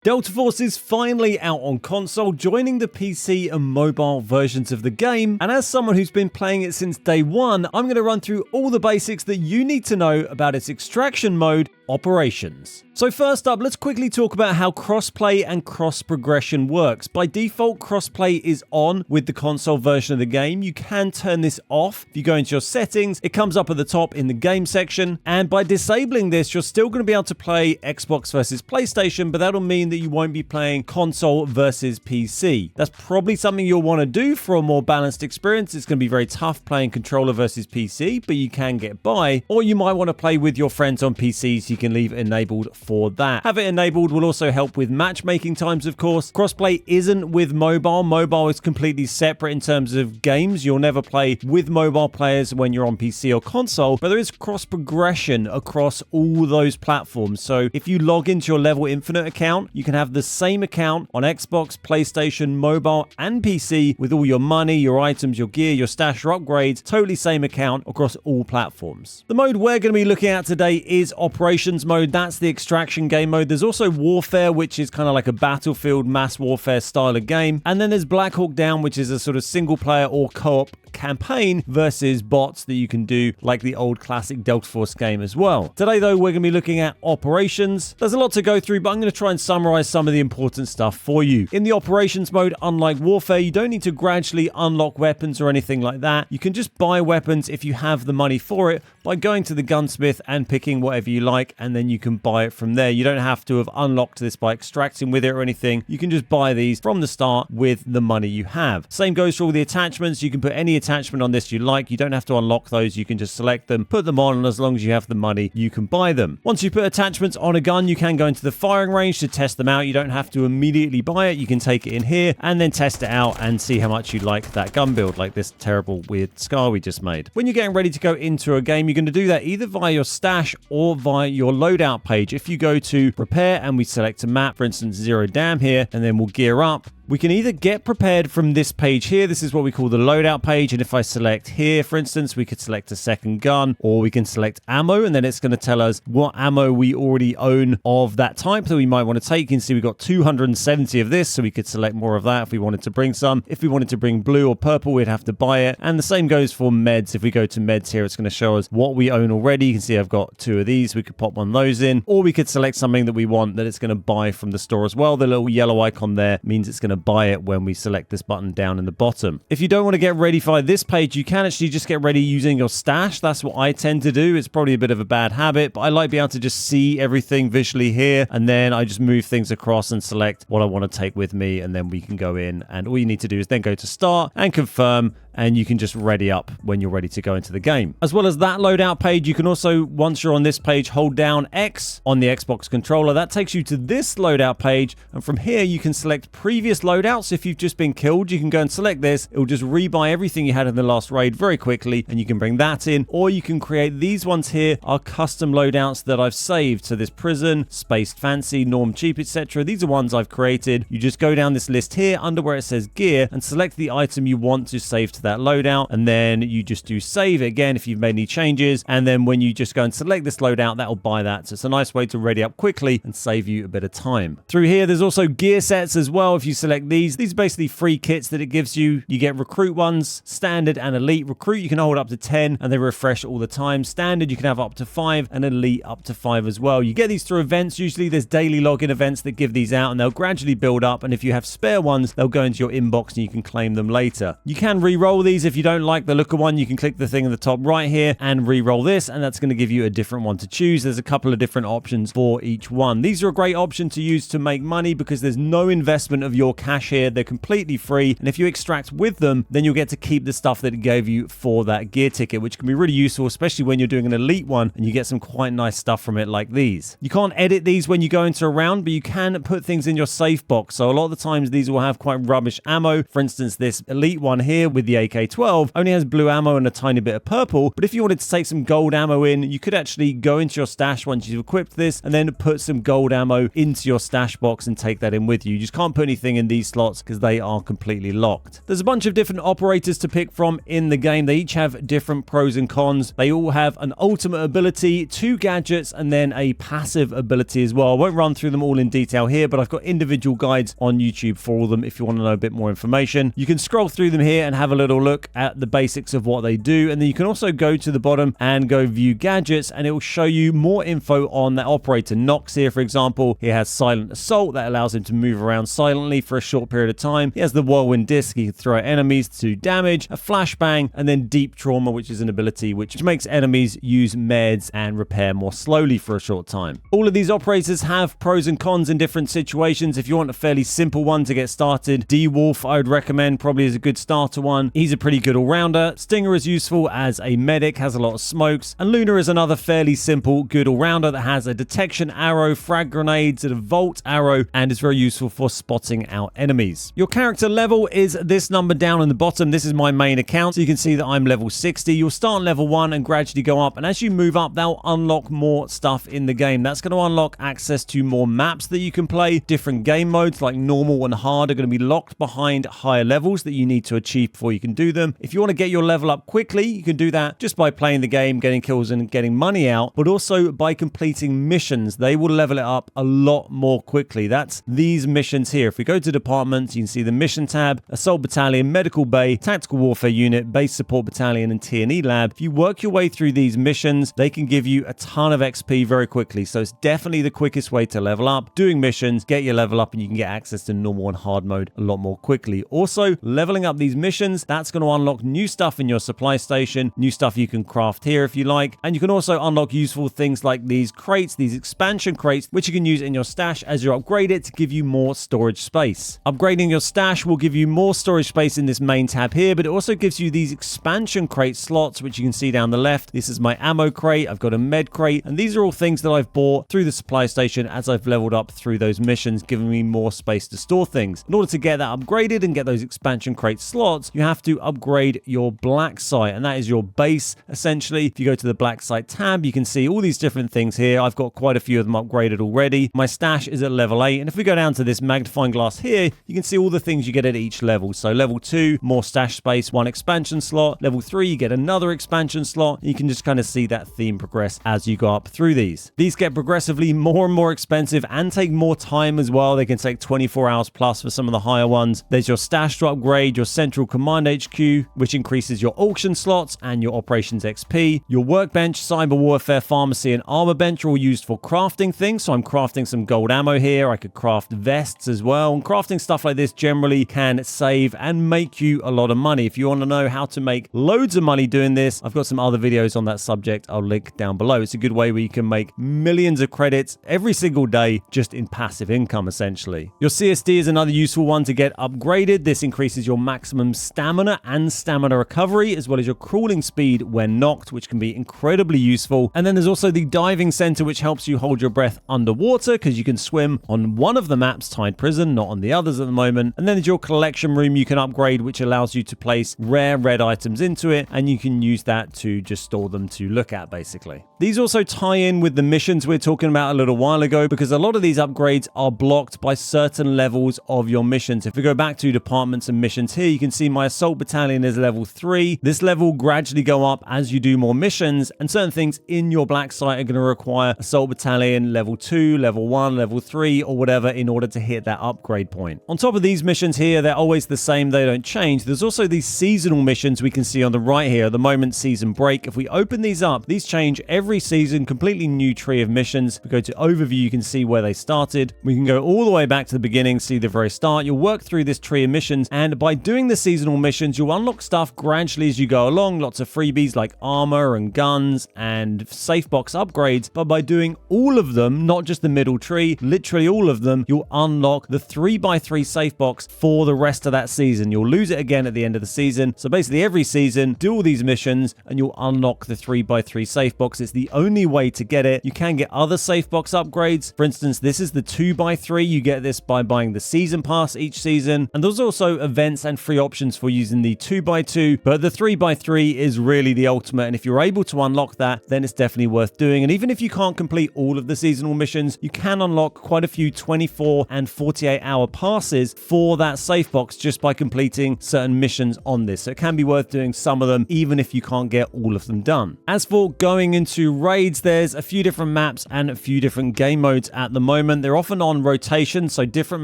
Delta Force is finally out on console, joining the PC and mobile versions of the game, and as someone who's been playing it since day one, I'm going to run through all the basics that you need to know about its extraction mode, operations. So first up, let's quickly talk about how crossplay and cross progression works. By default, crossplay is on with the console version of the game. You can turn this off. If you go into your settings, it comes up at the top in the game section, and by disabling this, you're still going to be able to play Xbox versus PlayStation, but that'll mean that you won't be playing console versus PC. That's probably something you'll want to do for a more balanced experience. It's going to be very tough playing controller versus PC, but you can get by. Or you might want to play with your friends on PC, so you can leave it enabled for that. Have it enabled will also help with matchmaking times, of course. Crossplay isn't with mobile. Mobile is completely separate in terms of games. You'll never play with mobile players when you're on PC or console, but there is cross progression across all those platforms. So if you log into your Level Infinite account, you can have the same account on Xbox, PlayStation, mobile, and PC with all your money, your items, your gear, your stash, your upgrades, totally same account across all platforms. The mode we're going to be looking at today is Operations mode. That's the extraction game mode. There's also Warfare, which is kind of like a Battlefield mass warfare style of game. And then there's Black Hawk Down, which is a sort of single player or co-op campaign versus bots that you can do like the old classic Delta Force game as well. Today though, we're going to be looking at operations. There's a lot to go through, but I'm going to try and summarize some of the important stuff for you. In the operations mode, unlike Warfare, you don't need to gradually unlock weapons or anything like that. You can just buy weapons if you have the money for it by going to the gunsmith and picking whatever you like, and then you can buy it from there. You don't have to have unlocked this by extracting with it or anything. You can just buy these from the start with the money you have. Same goes for all the attachments. You can put any attachment on this you like. You don't have to unlock those. You can just select them, put them on, and as long as you have the money, you can buy them. Once you put attachments on a gun, you can go into the firing range to test them out. You don't have to immediately buy it. You can take it in here and then test it out and see how much you like that gun build, like this terrible weird scar we just made. When you're getting ready to go into a game, you're going to do that either via your stash or via your loadout page. If you go to prepare and we select a map, for instance, Zero Dam here, and then we'll gear up, we can either get prepared from this page here. This is what we call the loadout page. And if I select here, for instance, we could select a second gun, or we can select ammo, and then it's going to tell us what ammo we already own of that type that we might want to take. You can see we've got 270 of this, so we could select more of that if we wanted to bring some. If we wanted to bring blue or purple, we'd have to buy it. And the same goes for meds. If we go to meds here, it's going to show us what we own already. You can see I've got 2 of these. We could pop one of those in, or we could select something that we want that it's going to buy from the store as well. The little yellow icon there means it's going to buy it when we select this button down in the bottom. If you don't want to get ready for this page, you can actually just get ready using your stash. That's what I tend to do. It's probably a bit of a bad habit, but I like being able to just see everything visually here, and then I just move things across and select what I want to take with me, and then we can go in, and all you need to do is then go to start and confirm, and you can just ready up when you're ready to go into the game. As well as that loadout page, you can also, once you're on this page, hold down X on the Xbox controller. That takes you to this loadout page, and from here you can select previous loadouts. If you've just been killed, you can go and select this. It will just rebuy everything you had in the last raid very quickly, and you can bring that in, or you can create these ones here are custom loadouts that I've saved. So this prison, spaced fancy, norm cheap, etc. These are ones I've created. You just go down this list here under where it says gear and select the item you want to save to that loadout, and then you just do save again if you've made any changes, and then when you just go and select this loadout, that will buy that. So it's a nice way to ready up quickly and save you a bit of time. Through here there's also gear sets as well. If you select these are basically free kits that it gives you. You get recruit ones, standard and elite. Recruit you can hold up to 10 and they refresh all the time. Standard you can have up to 5, and elite up to 5 as well. You get these through events. Usually there's daily login events that give these out, and they'll gradually build up, and if you have spare ones, they'll go into your inbox and you can claim them later. You can re-roll these. If you don't like the look of one, you can click the thing in the top right here and re-roll this, and that's going to give you a different one to choose. There's a couple of different options for each one. These are a great option to use to make money because there's no investment of your cash here. They're completely free, and if you extract with them, then you'll get to keep the stuff that it gave you for that gear ticket, which can be really useful, especially when you're doing an elite one and you get some quite nice stuff from it like these. You can't edit these when you go into a round, but you can put things in your safe box. So a lot of the times these will have quite rubbish ammo. For instance, this elite one here with the AK-12 only has blue ammo and a tiny bit of purple, but if you wanted to take some gold ammo in, you could actually go into your stash once you've equipped this and then put some gold ammo into your stash box and take that in with you. You just can't put anything in these slots because they are completely locked. There's a bunch of different operators to pick from in the game. They each have different pros and cons. They all have an ultimate ability, 2 gadgets, and then a passive ability as well. I won't run through them all in detail here, but I've got individual guides on YouTube for all of them if you want to know a bit more information. You can scroll through them here and have a little look at the basics of what they do, and then you can also go to the bottom and go view gadgets, and it will show you more info on that operator. Nox here, for example, he has silent assault that allows him to move around silently for a short period of time. He has the whirlwind disc, he can throw at enemies to do damage, a flashbang, and then deep trauma, which is an ability which makes enemies use meds and repair more slowly for a short time. All of these operators have pros and cons in different situations. If you want a fairly simple one to get started, D-Wolf I would recommend, probably is a good starter one. He's a pretty good all-rounder. Stinger is useful as a medic, has a lot of smokes, and Luna is another fairly simple good all-rounder that has a detection arrow, frag grenades, and a vault arrow, and is very useful for spotting out enemies. Your character level is this number down in the bottom. This is my main account, so you can see that I'm level 60. You'll start on level 1 and gradually go up, and as you move up, they'll unlock more stuff in the game. That's going to unlock access to more maps that you can play. Different game modes like normal and hard are going to be locked behind higher levels that you need to achieve before you can do them. If you want to get your level up quickly, you can do that just by playing the game, getting kills and getting money out, but also by completing missions. They will level it up a lot more quickly. That's these missions here. If we go to departments, you can see the mission tab, Assault Battalion, Medical Bay, Tactical Warfare Unit, Base Support Battalion, and T&E Lab. If you work your way through these missions, they can give you a ton of XP very quickly. So it's definitely the quickest way to level up. Doing missions, get your level up, and you can get access to normal and hard mode a lot more quickly. Also, leveling up these missions, that's going to unlock new stuff in your supply station, new stuff you can craft here if you like, and you can also unlock useful things like these crates, these expansion crates, which you can use in your stash as you upgrade it to give you more storage space. Upgrading your stash will give you more storage space in this main tab here, but it also gives you these expansion crate slots, which you can see down the left. This is my ammo crate, I've got a med crate, and these are all things that I've bought through the supply station as I've leveled up through those missions, giving me more space to store things. In order to get that upgraded and get those expansion crate slots, you have to upgrade your black site, and that is your base essentially. If you go to the black site tab, you can see all these different things here. I've got quite a few of them upgraded already. My stash is at level 8, and if we go down to this magnifying glass here, you can see all the things you get at each level. So level 2, more stash space, 1 expansion slot. Level 3, you get another expansion slot. You can just kind of see that theme progress as you go up through these. These get progressively more and more expensive and take more time as well. They can take 24 hours plus for some of the higher ones. There's your stash to upgrade, your central command HQ, which increases your auction slots and your operations XP. Your workbench, cyber warfare, pharmacy, and armor bench are all used for crafting things. So I'm crafting some gold ammo here. I could craft vests as well. And crafting stuff like this generally can save and make you a lot of money. If you want to know how to make loads of money doing this, I've got some other videos on that subject I'll link down below. It's a good way where you can make millions of credits every single day just in passive income essentially. Your CSD is another useful one to get upgraded. This increases your maximum stamina and stamina recovery as well as your crawling speed when knocked, which can be incredibly useful. And then there's also the diving center, which helps you hold your breath underwater because you can swim on one of the maps, Tide Prison, not on the others at the moment. And then there's your collection room you can upgrade, which allows you to place rare red items into it, and you can use that to just store them to look at basically. These also tie in with the missions we're talking about a little while ago, because a lot of these upgrades are blocked by certain levels of your missions. If we go back to departments and missions here, you can see my assault battalion is level 3. This level will gradually go up as you do more missions, and certain things in your black site are going to require assault battalion level 2, level 1, level 3, or whatever in order to hit that upgrade point. On top of these missions here, they're always the same, they don't change. There's also these seasonal missions we can see on the right here, at the moment season break. If we open these up, these change every season, completely new tree of missions. If we go to overview, you can see where they started. We can go all the way back to the beginning, see the very start. You'll work through this tree of missions, and by doing the seasonal missions, you'll unlock stuff gradually as you go along. Lots of freebies like armor and guns and safe box upgrades. But by doing all of them, not just the middle tree, literally all of them, you'll unlock the 3x3 safe box for the rest of that season. You'll lose it again at the end of the season. So basically every season, do all these missions and you'll unlock the 3x3 safe box. It's the only way to get it. You can get other safe box upgrades. For instance, this is the 2x3. You get this by buying the season pass each season. And there's also events and free options for using using the 2x2, but the 3x3 is really the ultimate, and if you're able to unlock that, then it's definitely worth doing. And even if you can't complete all of the seasonal missions, you can unlock quite a few 24 and 48-hour passes for that safe box just by completing certain missions on this. So it can be worth doing some of them, even if you can't get all of them done. As for going into raids, there's a few different maps and a few different game modes at the moment. They're often on rotation, so different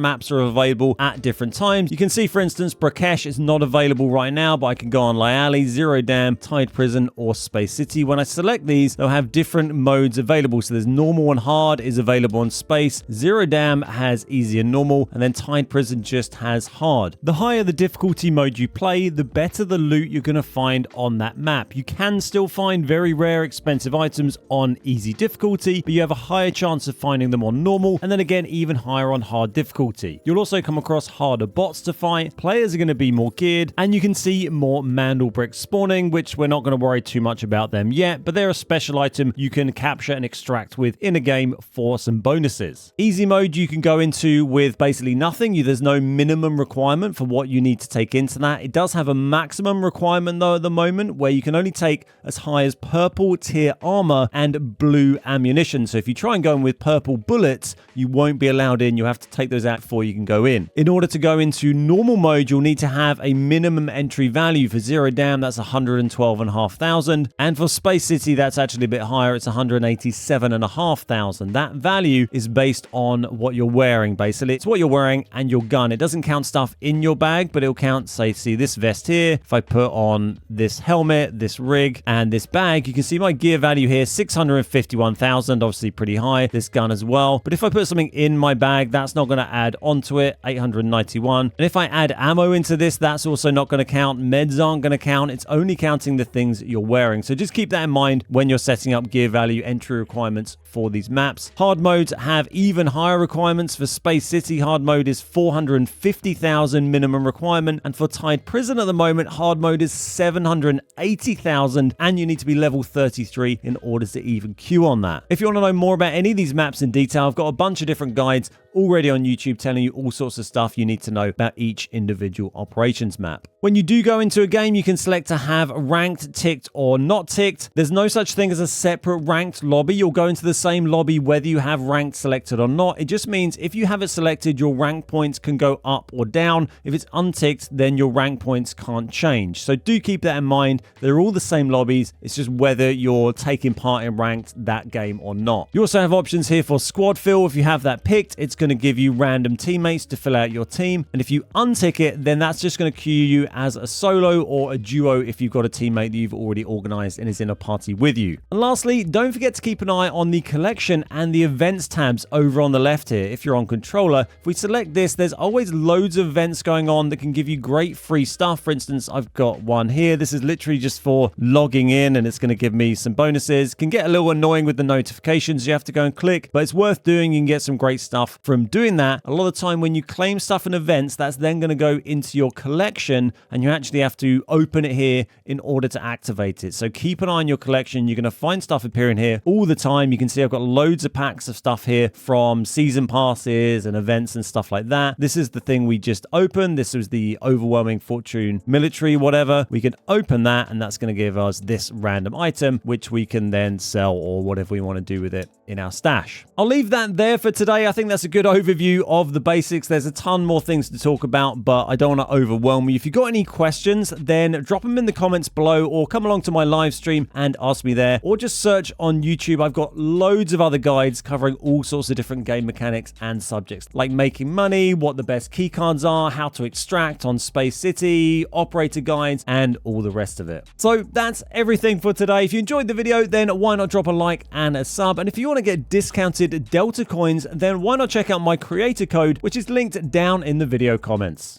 maps are available at different times. You can see, for instance, Brakesh is not available right now, but I can go on Lyali, Zero Dam, Tide Prison, or Space City. When I select these, they'll have different modes available. So there's normal and hard is available on Space, Zero Dam has easy and normal, and then Tide Prison just has hard. The higher the difficulty mode you play, the better the loot you're going to find on that map. You can still find very rare, expensive items on easy difficulty, but you have a higher chance of finding them on normal, and then again, even higher on hard difficulty. You'll also come across harder bots to fight, players are going to be more geared, and you can see more Mandel bricks spawning, which we're not going to worry too much about them yet, but they're a special item you can capture and extract with in a game for some bonuses. Easy mode you can go into with basically nothing. There's no minimum requirement for what you need to take into that. It does have a maximum requirement though at the moment, where you can only take as high as purple tier armor and blue ammunition. So if you try and go in with purple bullets, you won't be allowed in. You'll have to take those out before you can go in. In order to go into normal mode, you'll need to have a minimum entry value. For Zero Dam, that's 112,500, and for Space City, that's actually a bit higher. It's 187,500. That value is based on what you're wearing. Basically, it's what you're wearing and your gun. It doesn't count stuff in your bag, but it'll count, say, see this vest here. If I put on this helmet, this rig, and this bag, you can see my gear value here, 651,000, obviously pretty high. This gun as well. But if I put something in my bag, that's not going to add onto it, 891. And if I add ammo into this, that's also not going to count. Meds aren't going to count. It's only counting the things you're wearing. So just keep that in mind when you're setting up gear value entry requirements for these maps. Hard modes have even higher requirements. For Space City, hard mode is 450,000 minimum requirement, and for Tide Prison at the moment, hard mode is 780,000, and you need to be level 33 in order to even queue on that. If you want to know more about any of these maps in detail, I've got a bunch of different guides already on YouTube telling you all sorts of stuff you need to know about each individual operations map. When you do go into a game, you can select to have ranked ticked or not ticked. There's no such thing as a separate ranked lobby. You'll go into the same lobby whether you have ranked selected or not. It just means if you have it selected, your rank points can go up or down. If it's unticked, then your rank points can't change. So do keep that in mind. They're all the same lobbies. It's just whether you're taking part in ranked that game or not. You also have options here for squad fill. If you have that picked, it's going to give you random teammates to fill out your team. And if you untick it, then that's just going to queue you as a solo or a duo if you've got a teammate that you've already organized and is in a party with you. And lastly, don't forget to keep an eye on the collection and the events tabs over on the left here. If you're on controller, if we select this, there's always loads of events going on that can give you great free stuff. For instance, I've got one here. This is literally just for logging in, and it's going to give me some bonuses. Can get a little annoying with the notifications. You have to go and click, but it's worth doing. You can get some great stuff from doing that. A lot of the time when you claim stuff in events, that's then going to go into your collection, and you actually have to open it here in order to activate it. So keep an eye on your collection. You're going to find stuff appearing here all the time. You can see I've got loads of packs of stuff here from season passes and events and stuff like that. This is the thing we just opened. This was the Overwhelming Fortune Military, whatever. We can open that, and that's going to give us this random item, which we can then sell or whatever we want to do with it in our stash. I'll leave that there for today. I think that's a good overview of the basics. There's a ton more things to talk about, but I don't want to overwhelm you. If you've got any questions, then drop them in the comments below, or come along to my live stream and ask me there, or just search on YouTube. I've got loads of other guides covering all sorts of different game mechanics and subjects, like making money, what the best keycards are, how to extract on Space City, operator guides, and all the rest of it. So that's everything for today. If you enjoyed the video, then why not drop a like and a sub? And if you want to get discounted Delta coins, then why not check out my creator code, which is linked down in the video comments.